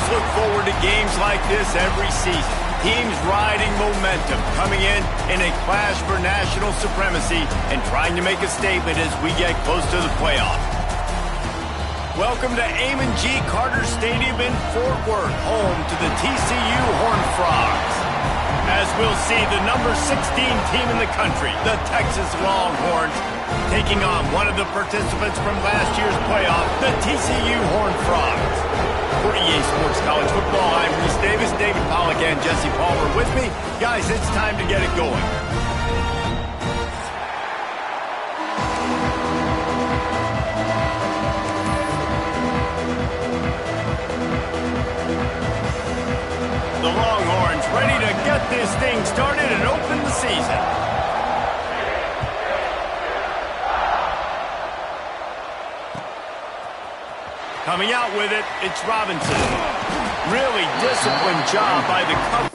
Fans look forward to games like this every season. Teams riding momentum, coming in a clash for national supremacy and trying to make a statement as we get close to the playoffs. Welcome to Amon G. Carter Stadium in Fort Worth, home to the TCU Horned Frogs. As we'll see, the number 16 team in the country, the Texas Longhorns, taking on one of the participants from last year's playoff, the TCU Horned Frogs. For EA Sports College Football, I'm Reese Davis, David Pollack, and Jesse Palmer with me. Guys, it's time to get it going. The Longhorns ready to get this thing started and open the season. Coming out with it, it's Robinson. Really disciplined job by the cover.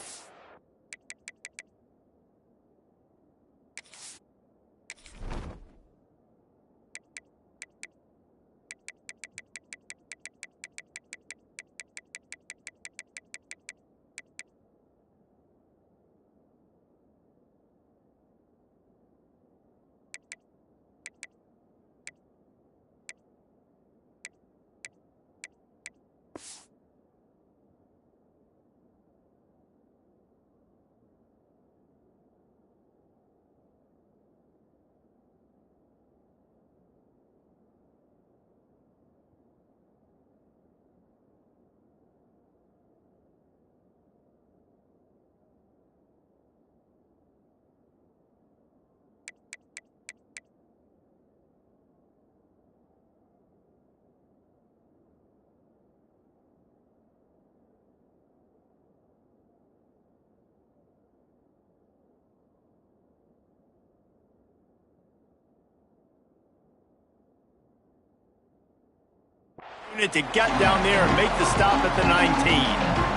To get down there and make the stop at the 19.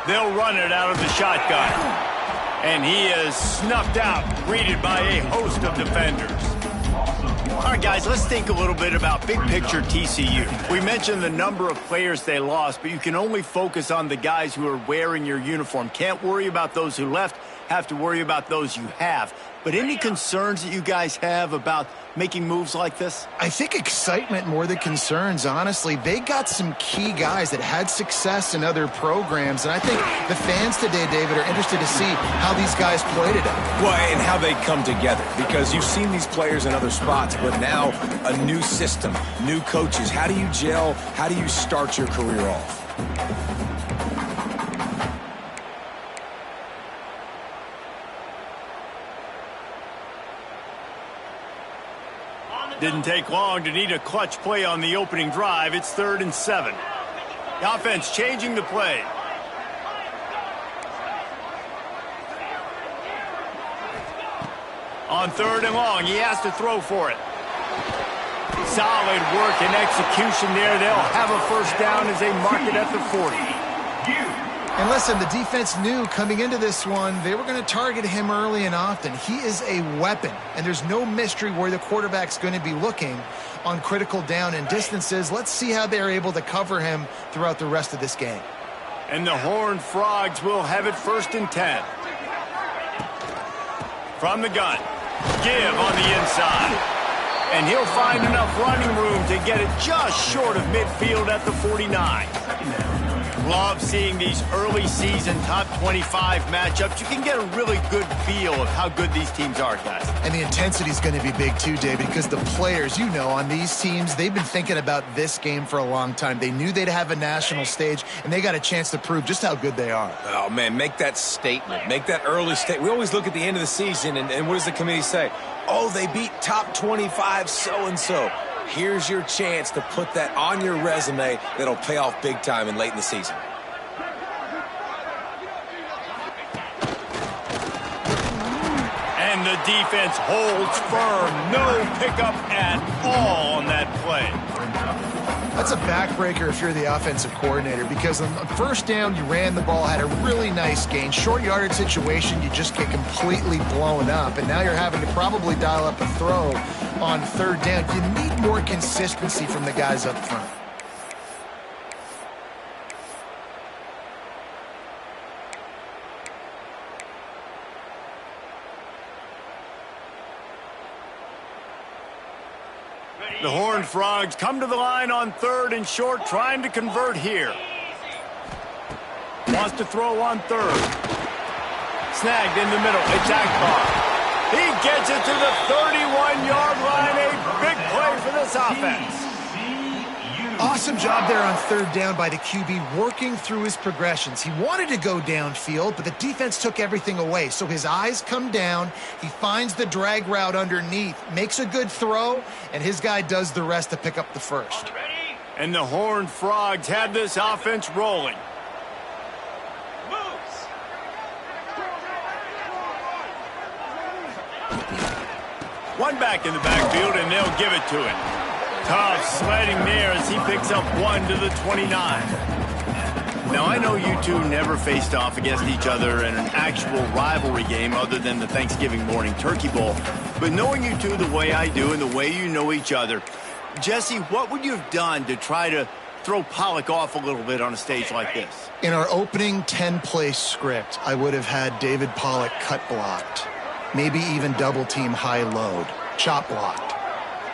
They'll run it out of the shotgun. And he is snuffed out, greeted by a host of defenders. All right, guys, let's think a little bit about big picture TCU. We mentioned the number of players they lost, but you can only focus on the guys who are wearing your uniform. Can't worry about those who left, have to worry about those you have. But any concerns that you guys have about making moves like this? I think excitement more than concerns, honestly. They got some key guys that had success in other programs, and I think the fans today, David, are interested to see how these guys play today. Well, and how they come together, because you've seen these players in other spots, but now a new system, new coaches. How do you gel? How do you start your career off? Didn't take long to need a clutch play on the opening drive. It's 3rd and 7. The offense changing the play. On 3rd and long, he has to throw for it. Solid work and execution there. They'll have a first down as they mark it at the 40. And listen, the defense knew coming into this one, they were going to target him early and often. He is a weapon, and there's no mystery where the quarterback's going to be looking on critical down and distances. Let's see how they're able to cover him throughout the rest of this game. And the Horned Frogs will have it 1st and 10. From the gun, give on the inside. And he'll find enough running room to get it just short of midfield at the 49. Love seeing these early season top 25 matchups. You can get a really good feel of how good these teams are, guys. And the intensity is going to be big too, David, because the players, you know, on these teams, they've been thinking about this game for a long time. They knew they'd have a national stage, and they got a chance to prove just how good they are. Oh, man, make that statement. Make that early statement. We always look at the end of the season, and what does the committee say? Oh, they beat top 25 so-and-so. Here's your chance to put that on your resume that'll pay off big time and late in the season. And the defense holds firm. No pickup at all on that play. That's a backbreaker if you're the offensive coordinator, because on the first down, you ran the ball, had a really nice gain. Short yardage situation, you just get completely blown up, and now you're having to probably dial up a throw on third down. You need more consistency from the guys up front. The Horned Frogs come to the line on third and short, trying to convert here. Wants to throw on third. Snagged in the middle. It's Akbar. He gets it to the 31-yard line. A big play for this offense. Awesome job there on third down by the QB, working through his progressions. He wanted to go downfield, but the defense took everything away. So his eyes come down, he finds the drag route underneath, makes a good throw, and his guy does the rest to pick up the first. And the Horned Frogs have this offense rolling. One back in the backfield, and they'll give it to him. Tough sledding there as he picks up 1 to the 29. Now, I know you two never faced off against each other in an actual rivalry game other than the Thanksgiving morning Turkey Bowl. But knowing you two the way I do and the way you know each other, Jesse, what would you have done to try to throw Pollock off a little bit on a stage like this? In our opening 10-play script, I would have had David Pollock cut blocked, maybe even double-team high load, chop blocked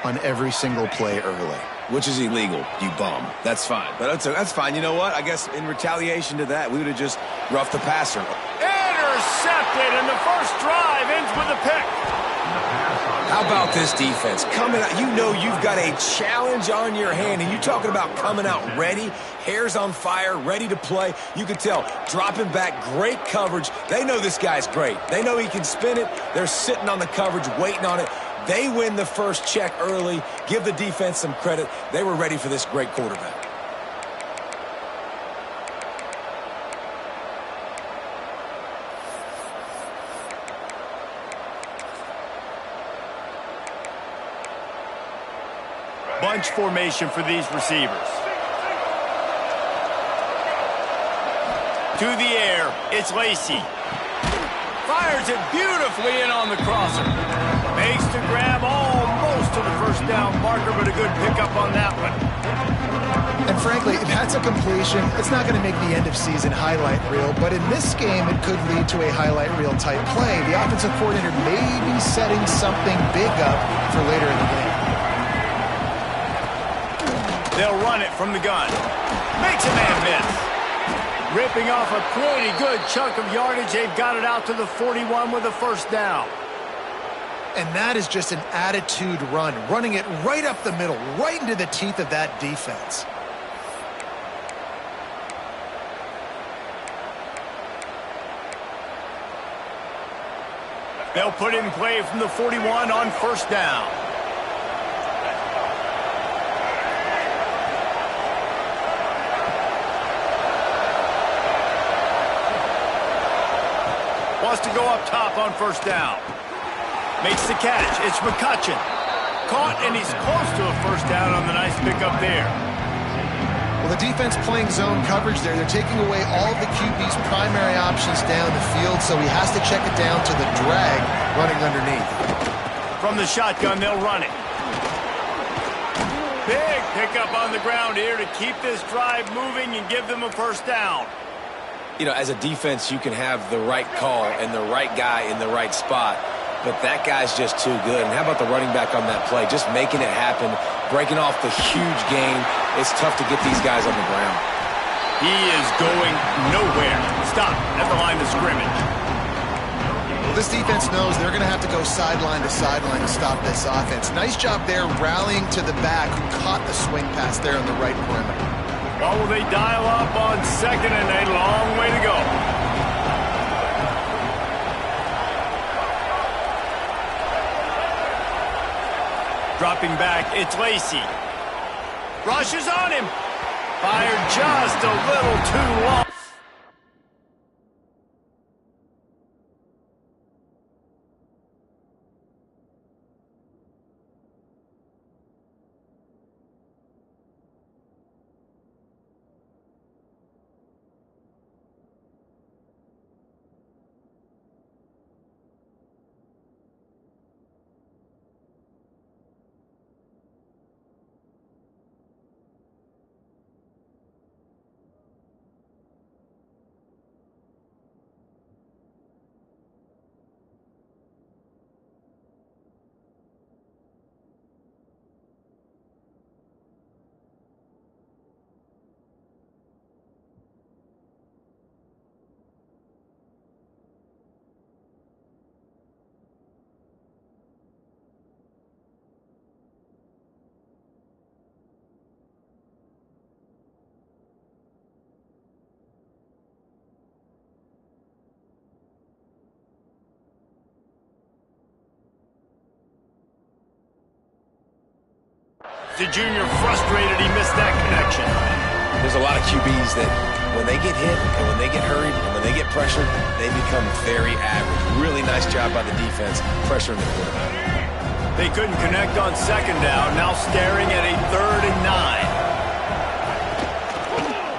on every single play early. Which is illegal, you bum. That's fine. But that's fine. You know what? I guess in retaliation to that, we would have just roughed the passer. Intercepted, and the first drive ends with a pick. How about this defense? Coming out, you know you've got a challenge on your hand, and you're talking about coming out ready, hairs on fire, ready to play. You can tell, dropping back, great coverage. They know this guy's great. They know he can spin it. They're sitting on the coverage, waiting on it. They win the first check early. Give the defense some credit. They were ready for this great quarterback. Bunch formation for these receivers. To the air, it's Lacy. Fires it beautifully in on the crosser. Makes the grab almost to the first down marker, but a good pickup on that one. And frankly, if that's a completion, it's not going to make the end-of-season highlight reel, but in this game, it could lead to a highlight reel type play. The offensive coordinator may be setting something big up for later in the game. They'll run it from the gun. Makes a man miss. Ripping off a pretty good chunk of yardage. They've got it out to the 41 with a first down. And that is just an attitude run, running it right up the middle, right into the teeth of that defense. They'll put in play from the 41 on first down. Wants to go up top on first down. Makes the catch. It's McCutcheon. Caught, and he's close to a first down on the nice pickup there. Well, the defense playing zone coverage there. They're taking away all of the QB's primary options down the field, so he has to check it down to the drag running underneath. From the shotgun, they'll run it. Big pickup on the ground here to keep this drive moving and give them a first down. You know, as a defense, you can have the right call and the right guy in the right spot, but that guy's just too good. And how about the running back on that play? Just making it happen, breaking off the huge gain. It's tough to get these guys on the ground. He is going nowhere. Stop at the line of scrimmage. Well, this defense knows they're going to have to go sideline to sideline to stop this offense. Nice job there rallying to the back who caught the swing pass there on the right perimeter. Well, will they dial up on second and a long way to go? Dropping back, it's Lacy. Rushes on him. Fired just a little too long. The junior frustrated he missed that connection. There's a lot of QBs that when they get hit and when they get hurried and when they get pressured, they become very average. Really nice job by the defense pressuring the quarterback. They couldn't connect on second down, now staring at a 3rd and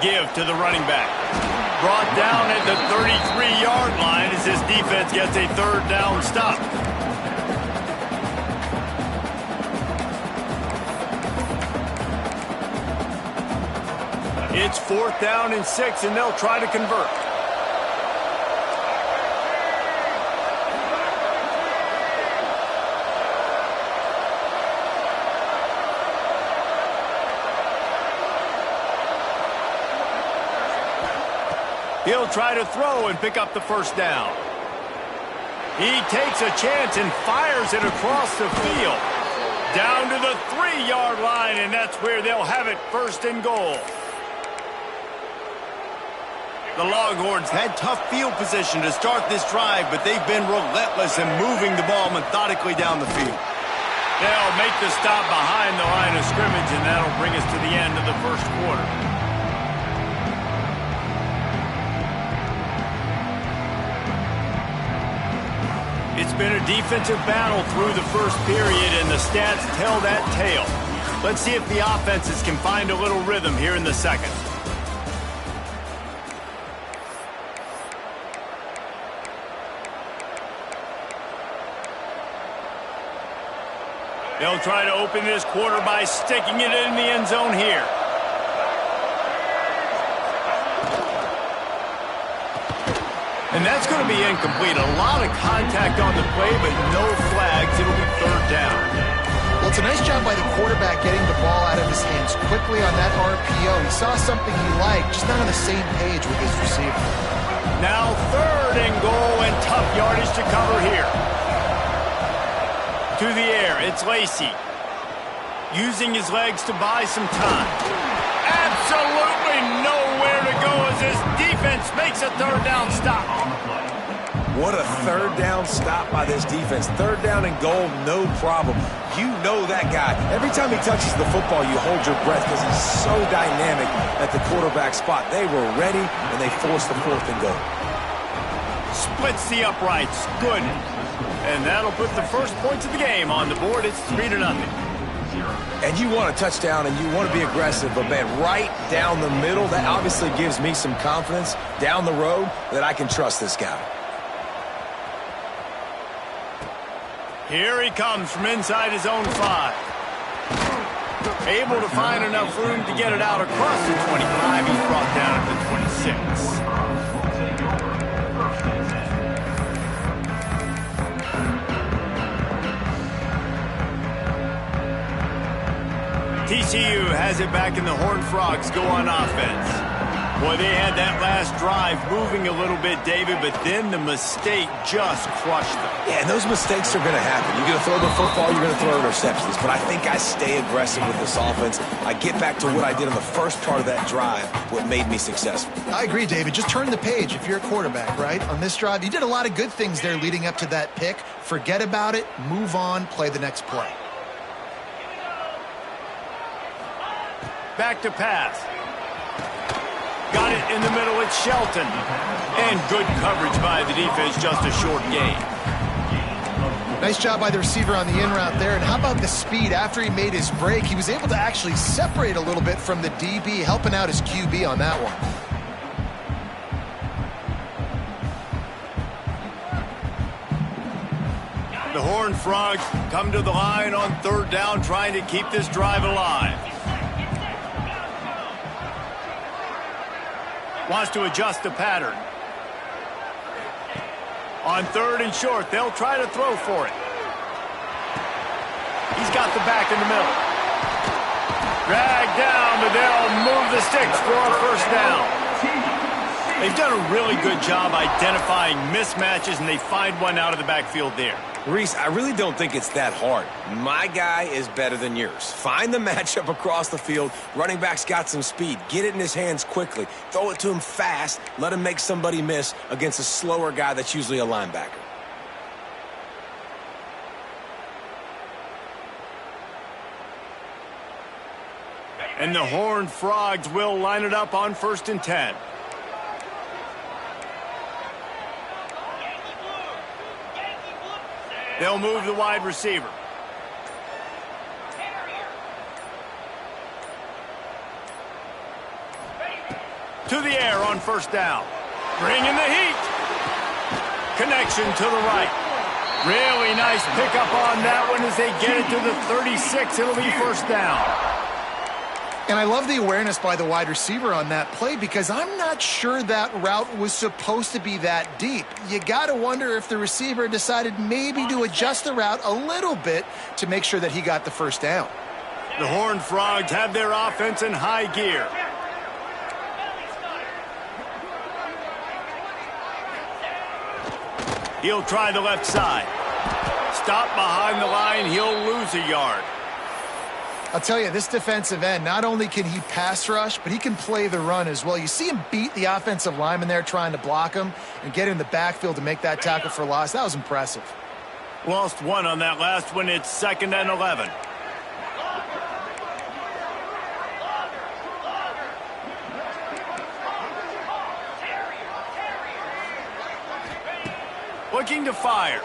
9. Give to the running back. Brought down at the 33-yard line as this defense gets a 3rd down stop. It's 4th down and 6, and they'll try to convert. He'll try to throw and pick up the 1st down. He takes a chance and fires it across the field. Down to the 3-yard line, and that's where they'll have it, 1st and goal. The Longhorns had tough field position to start this drive, but they've been relentless in moving the ball methodically down the field. They'll make the stop behind the line of scrimmage, and that'll bring us to the end of the 1st quarter. It's been a defensive battle through the 1st period, and the stats tell that tale. Let's see if the offenses can find a little rhythm here in the 2nd. They'll try to open this quarter by sticking it in the end zone here. And that's going to be incomplete. A lot of contact on the play, but no flags. It'll be 3rd down. Well, it's a nice job by the quarterback getting the ball out of his hands quickly on that RPO. He saw something he liked, just not on the same page with his receiver. Now 3rd and goal, and tough yardage to cover here. To the air, it's Lacy. Using his legs to buy some time. Absolutely nowhere to go as this defense makes a 3rd down stop. What a 3rd down stop by this defense. 3rd down and goal, no problem. You know that guy. Every time he touches the football, you hold your breath because he's so dynamic at the quarterback spot. They were ready, and they forced the 4th and goal. Splits the uprights. Good. And that'll put the 1st points of the game on the board. It's 3-0. And you want a touchdown and you want to be aggressive, but man, right down the middle, that obviously gives me some confidence down the road that I can trust this guy. Here he comes from inside his own 5. Able to find enough room to get it out across the 25. He's brought down at the 26. TCU has it back and the Horned Frogs go on offense. Boy, they had that last drive moving a little bit, David, but then the mistake just crushed them. Yeah, and those mistakes are going to happen. You're going to throw the football, you're going to throw interceptions. But I think I stay aggressive with this offense. I get back to what I did in the first part of that drive, what made me successful. I agree, David. Just turn the page if you're a quarterback, right? On this drive, you did a lot of good things there leading up to that pick. Forget about it, move on, play the next play. Back to pass. Got it in the middle, it's Shelton. And good coverage by the defense, just a short gain. Nice job by the receiver on the in route there. And how about the speed? After he made his break, he was able to actually separate a little bit from the DB, helping out his QB on that one. The Horned Frogs come to the line on 3rd down, trying to keep this drive alive. Wants to adjust the pattern. On 3rd and short, they'll try to throw for it. He's got the back in the middle. Dragged down, but they'll move the sticks for a 1st down. They've done a really good job identifying mismatches, and they find one out of the backfield there. Reese, I really don't think it's that hard. My guy is better than yours. Find the matchup across the field. Running back's got some speed. Get it in his hands quickly. Throw it to him fast. Let him make somebody miss against a slower guy that's usually a linebacker. And the Horned Frogs will line it up on 1st and 10. They'll move the wide receiver. To the air on 1st down. Bringing the heat. Connection to the right. Really nice pickup on that one as they get it to the 36. It'll be 1st down. And I love the awareness by the wide receiver on that play because I'm not sure that route was supposed to be that deep. You got to wonder if the receiver decided maybe to adjust the route a little bit to make sure that he got the 1st down. The Horned Frogs have their offense in high gear. He'll try the left side. Stop behind the line, he'll lose a yard. I'll tell you, this defensive end, not only can he pass rush, but he can play the run as well. You see him beat the offensive lineman there trying to block him and get in the backfield to make that tackle for loss. That was impressive. Lost one on that last one. It's 2nd and 11. Looking to fire.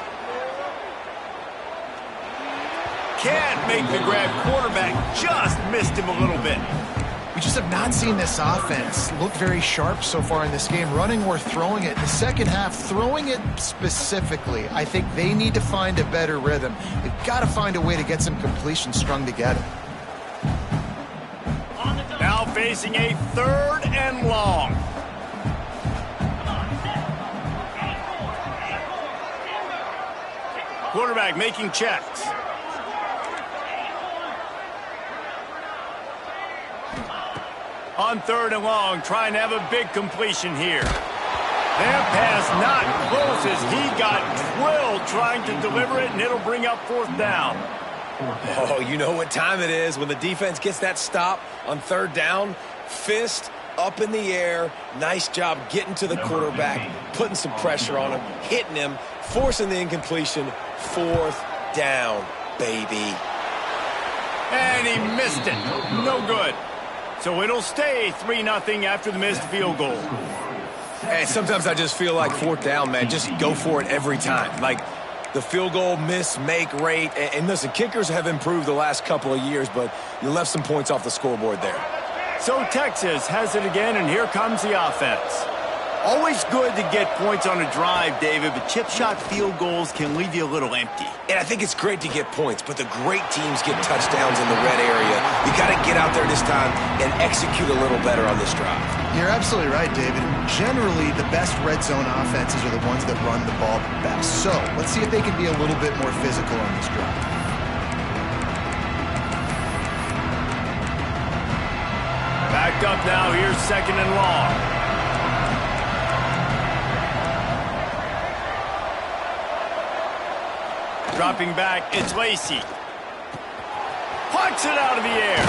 Can't make the grab. Quarterback just missed him a little bit. We just have not seen this offense look very sharp so far in this game, running or throwing it. In the second half, throwing it specifically, I think they need to find a better rhythm. They've got to find a way to get some completions strung together. Now facing a 3rd and long. Quarterback making checks. On 3rd and long, trying to have a big completion here. That pass not close as he got drilled trying to deliver it, and it'll bring up 4th down. Oh, you know what time it is when the defense gets that stop on 3rd down. Fist up in the air. Nice job getting to the quarterback, putting some pressure on him, hitting him, forcing the incompletion. 4th down, baby. And he missed it. No good. So it'll stay 3-0 after the missed field goal. Hey, sometimes I just feel like 4th down, man. Just go for it every time. Like the field goal miss-make rate. And listen, kickers have improved the last couple of years, but you left some points off the scoreboard there. So Texas has it again, and here comes the offense. Always good to get points on a drive, David, but chip shot field goals can leave you a little empty. And I think it's great to get points, but the great teams get touchdowns in the red area. You got to get out there this time and execute a little better on this drive. You're absolutely right, David. Generally, the best red zone offenses are the ones that run the ball the best. So let's see if they can be a little bit more physical on this drive. Backed up now. Here's 2nd and long. Dropping back, it's Lacey. Puts it out of the air.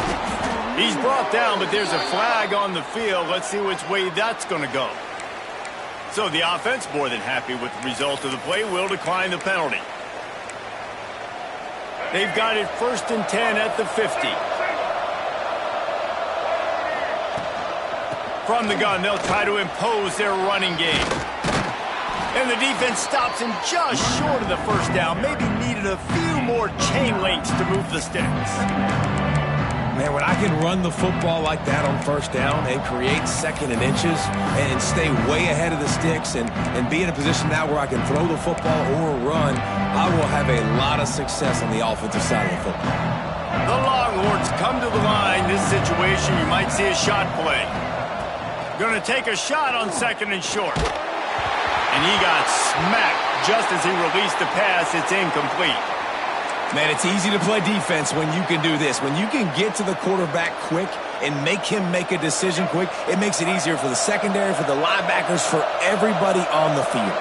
He's brought down, but there's a flag on the field. Let's see which way that's going to go. So the offense, more than happy with the result of the play, will decline the penalty. They've got it 1st and 10 at the 50. From the gun, they'll try to impose their running game. And the defense stops him just short of the first down. Maybe needed a few more chain links to move the sticks. Man, when I can run the football like that on first down and create second and inches and stay way ahead of the sticks and be in a position now where I can throw the football or run, I will have a lot of success on the offensive side of the football. The Longhorns come to the line. This situation, you might see a shot play. Going to take a shot on second and short. And he got smacked just as he released the pass. It's incomplete. Man, it's easy to play defense when you can do this. When you can get to the quarterback quick and make him make a decision quick, it makes it easier for the secondary, for the linebackers, for everybody on the field.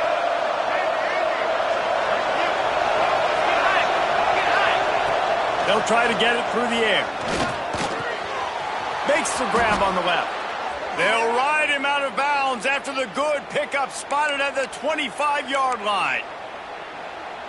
They'll try to get it through the air. Makes the grab on the left. They'll ride him out of bounds after the good pickup spotted at the 25-yard line.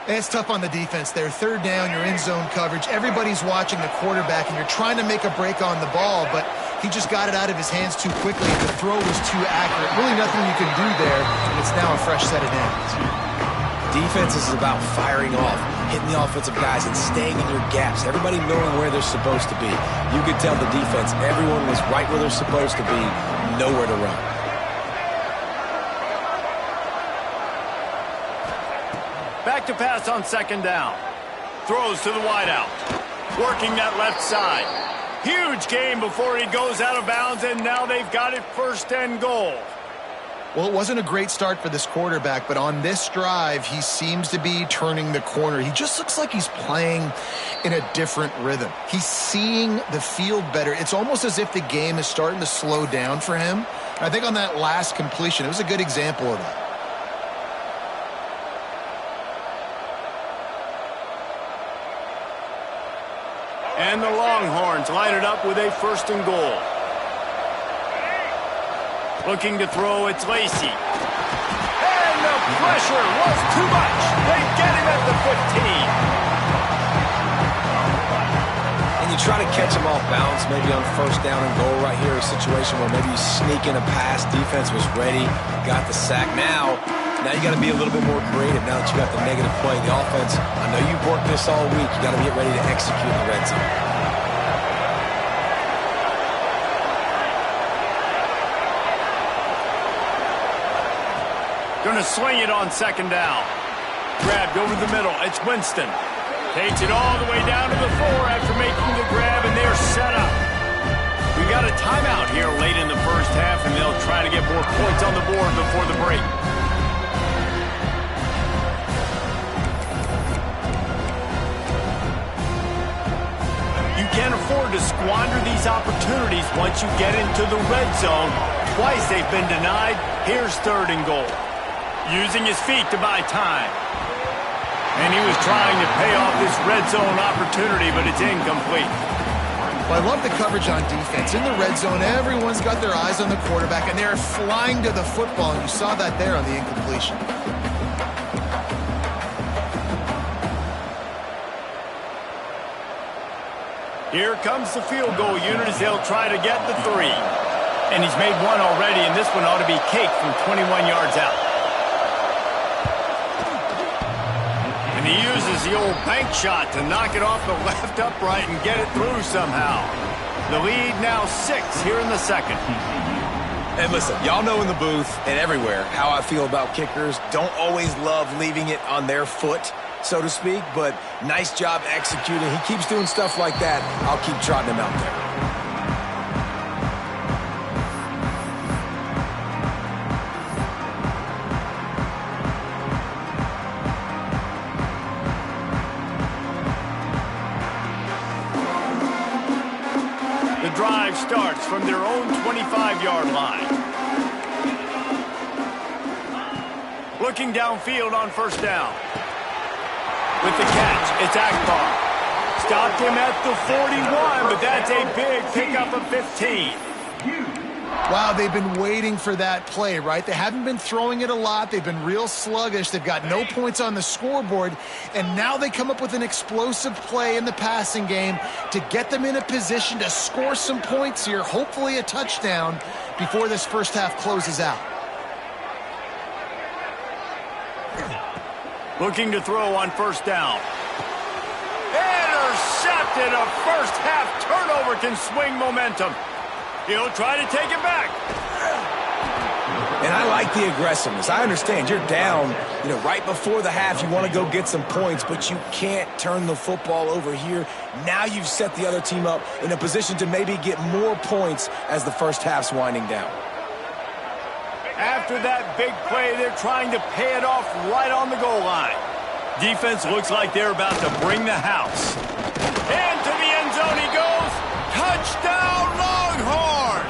It's tough on the defense there. Third down, you're in zone coverage. Everybody's watching the quarterback, and you're trying to make a break on the ball, but he just got it out of his hands too quickly. The throw was too accurate. Really nothing you can do there, and it's now a fresh set of downs. Defense is about firing off, hitting the offensive guys, and staying in your gaps. Everybody knowing where they're supposed to be. You could tell the defense, everyone was right where they're supposed to be, nowhere to run. Back to pass on second down. Throws to the wideout. Working that left side. Huge gain before he goes out of bounds, and now they've got it first and goal. Well, it wasn't a great start for this quarterback, but on this drive, he seems to be turning the corner. He just looks like he's playing in a different rhythm. He's seeing the field better. It's almost as if the game is starting to slow down for him. And I think on that last completion, it was a good example of that. And the Longhorns line it up with a first and goal. Looking to throw, it's Lacy. And the pressure was too much. They get him at the 15. And you try to catch him off balance, maybe on first down and goal right here, a situation where maybe you sneak in a pass, defense was ready, got the sack. Now you got to be a little bit more creative now that you got the negative play. The offense, I know you've worked this all week. You got to get ready to execute in the red zone. Going to swing it on second down. Grabbed over the middle. It's Winston. Takes it all the way down to the 4 after making the grab, and they're set up. We got a timeout here late in the first half, and they'll try to get more points on the board before the break. You can't afford to squander these opportunities once you get into the red zone. Twice they've been denied. Here's third and goal. Using his feet to buy time. And he was trying to pay off this red zone opportunity, but it's incomplete. Well, I love the coverage on defense. In the red zone, everyone's got their eyes on the quarterback, and they're flying to the football, and you saw that there on the incompletion. Here comes the field goal unit as they'll try to get the 3. And he's made one already, and this one ought to be cake from 21 yards out. And he uses the old bank shot to knock it off the left upright and get it through somehow. The lead now 6 here in the second. And listen, y'all know in the booth and everywhere how I feel about kickers. Don't always love leaving it on their foot, so to speak, but nice job executing. He keeps doing stuff like that. I'll keep trotting him out there. The drive starts from their own 25-yard line. Looking downfield on first down. With the catch, it's Akbar. Stopped him at the 41, but that's a big pickup of 15. Wow, they've been waiting for that play, right? They haven't been throwing it a lot. They've been real sluggish. They've got no points on the scoreboard. And now they come up with an explosive play in the passing game to get them in a position to score some points here, hopefully a touchdown, before this first half closes out. Looking to throw on first down. Intercepted. A first half turnover can swing momentum. He'll try to take it back. And I like the aggressiveness. I understand you're down, right before the half. You want to go get some points, but you can't turn the football over here. Now you've set the other team up in a position to maybe get more points as the first half's winding down. After that big play, they're trying to pay it off right on the goal line. Defense looks like they're about to bring the house. Into the end zone he goes. Touchdown, Longhorns!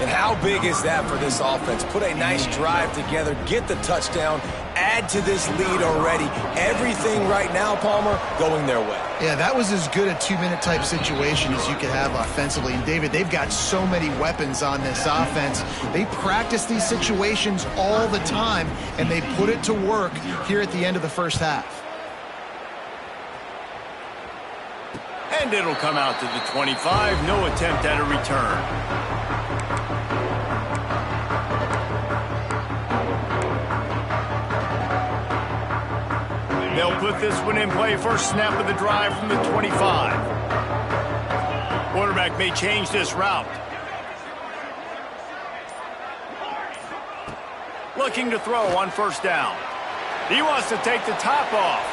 And how big is that for this offense? Put a nice drive together, get the touchdown, add to this lead already. Everything right now, Palmer, going their way. Yeah, that was as good a two-minute type situation as you could have offensively. And, David, they've got so many weapons on this offense. They practice these situations all the time, and they put it to work here at the end of the first half. And it'll come out to the 25. No attempt at a return. They'll put this one in play. First snap of the drive from the 25. Quarterback may change this route. Looking to throw on first down. He wants to take the top off.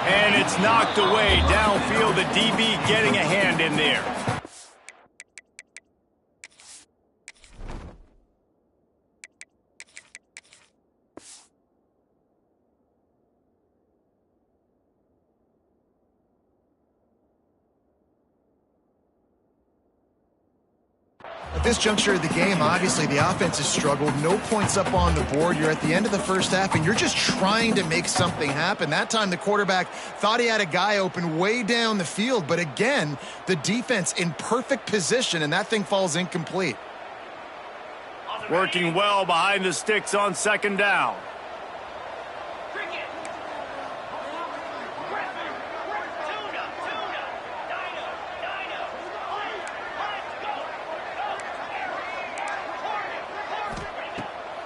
And it's knocked away downfield. The DB getting a hand in there. At this juncture of the game, obviously the offense has struggled. No points up on the board. You're at the end of the first half, and you're just trying to make something happen. That time the quarterback thought he had a guy open way down the field, but again, the defense in perfect position, and that thing falls incomplete. Working well behind the sticks on second down.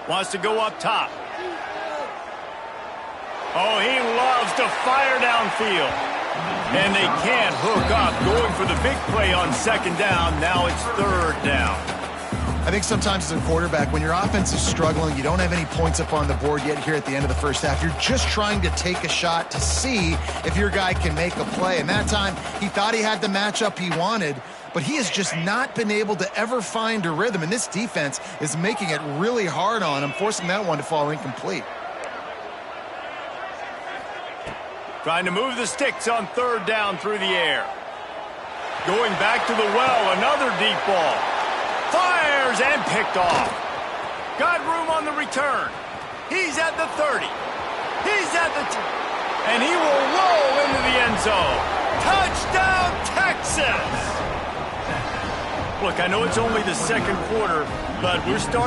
Wants to go up top. Oh, he loves to fire downfield. And they can't hook up. Going for the big play on second down. Now it's third down. I think sometimes as a quarterback, when your offense is struggling, you don't have any points up on the board yet here at the end of the first half. You're just trying to take a shot to see if your guy can make a play. And that time, he thought he had the matchup he wanted, but he has just not been able to ever find a rhythm. And this defense is making it really hard on him, forcing that one to fall incomplete. Trying to move the sticks on third down through the air. Going back to the well, another deep ball. Fires and picked off. Got room on the return. He's at the 30. He's at the... And he will roll into the end zone. Touchdown, Texas! Look, I know it's only the second quarter, but we're starting